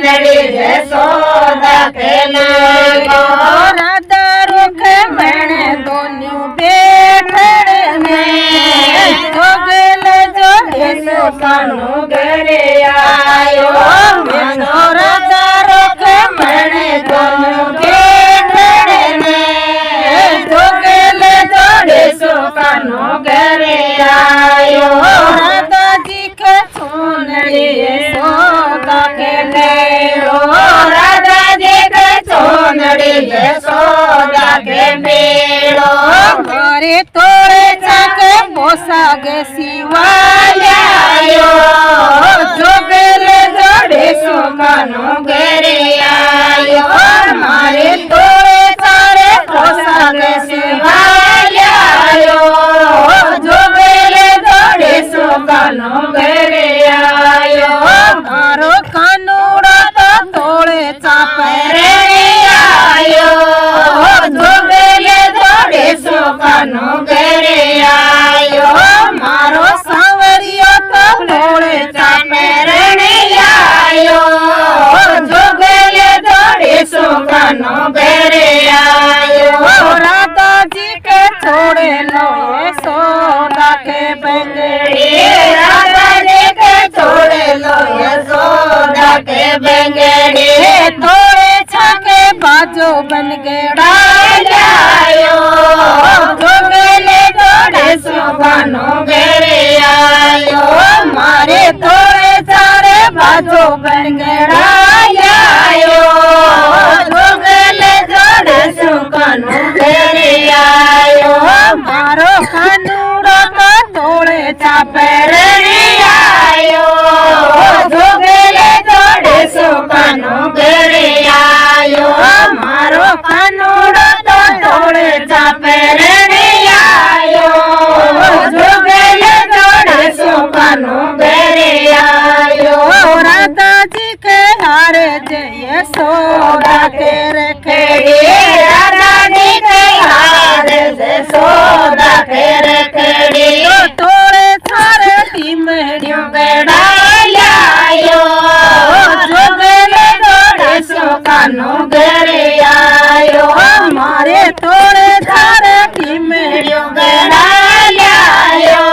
सोनड़ी यशोदा के लायो राधा रुख मैंने दोनों बैठड़ में जोगल जोड़े सुकानु घरे आयो मनो राधा रुख मैंने दोनों बैठड़ में जोगल जोड़े सुकानु घरे आयो राधा जी के सोनड़ी यशोदा के लेरो राधा जी के सोनड़ी यशोदा के बेड़ो मारे तोड़े जाके पोसागे शिवालयो जोगल जोड़े सुकानु घरे आयो मारे तोड़े सारे पोसागे शिवालयो जोगल जोड़े सुकानु घरे आयो मारो कानूड़ा तो तोड़े चापे रे आयो जोगल जोड़े सुकानु घरे आयो मारो सांवरिया तो तोड़े चापे रे आयो जोगल जोड़े सुकानु घरे आयो राधा जी के छोड़े लो यशोदा के बेंगड़ी राधा जी के छोड़े लो यशोदा के बेंगड़ी तोड़े छाके बाजो बन गेड़ा आयो जोगल जोड़े सुकानु घरे आयो मारे थोड़े सारे बाजो बन गड़ा आयो जोगल जोड़े सुकानु घरे आयो मारो कानूड़ा तो तोड़े चापे रे आयो जोगल जोड़े सुकानु घरे आयो मारो कानूड़ा तो तोड़े चापे रे आयो जोगल जोड़े सुकानु घरे आयो राधा जी के हारे जय यशोदा के रखेड़ी राधा जी के हार यशोदा के रखेड़ी तोड़े सारे टीमड़ियों बेड़ा आयो जोगल जोड़े सुकानु घरे आयो मारे तोड़े सारे टीमड़ियों बेड़ा आयो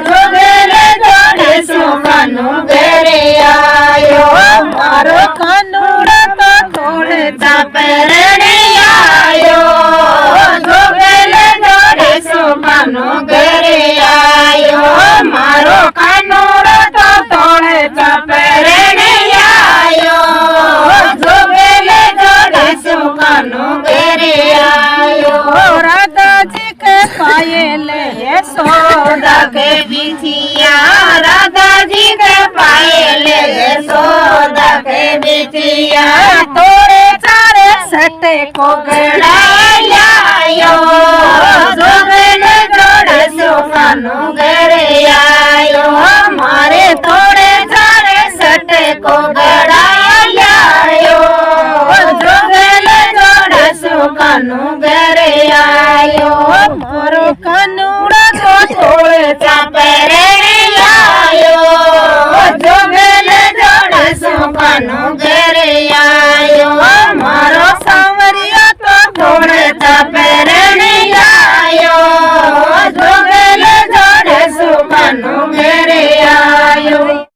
जोगल जोड़े सुकानु घरे आयो मारो कानूड़ा तो तोड़े चापे रे आयो जोगल जोड़े सुकानु घरे आयो मारो कानूड़ा तो तोड़े चापे रे आयो जोगल जोड़े सुकानु घरे आयो राधा जी के पायल यशोदा के बिछिया राधा जी के पायल यशोदा के बिछिया तोड़े सारे सटे को गड़ायो जोगल जोड़े सुकानु घरे आयो हमारे थोड़े सारे सटे को गड़ायो जोगल जोड़े सुकानु घरे आयो मारो कानूड़ा तो तोड़े चापे रे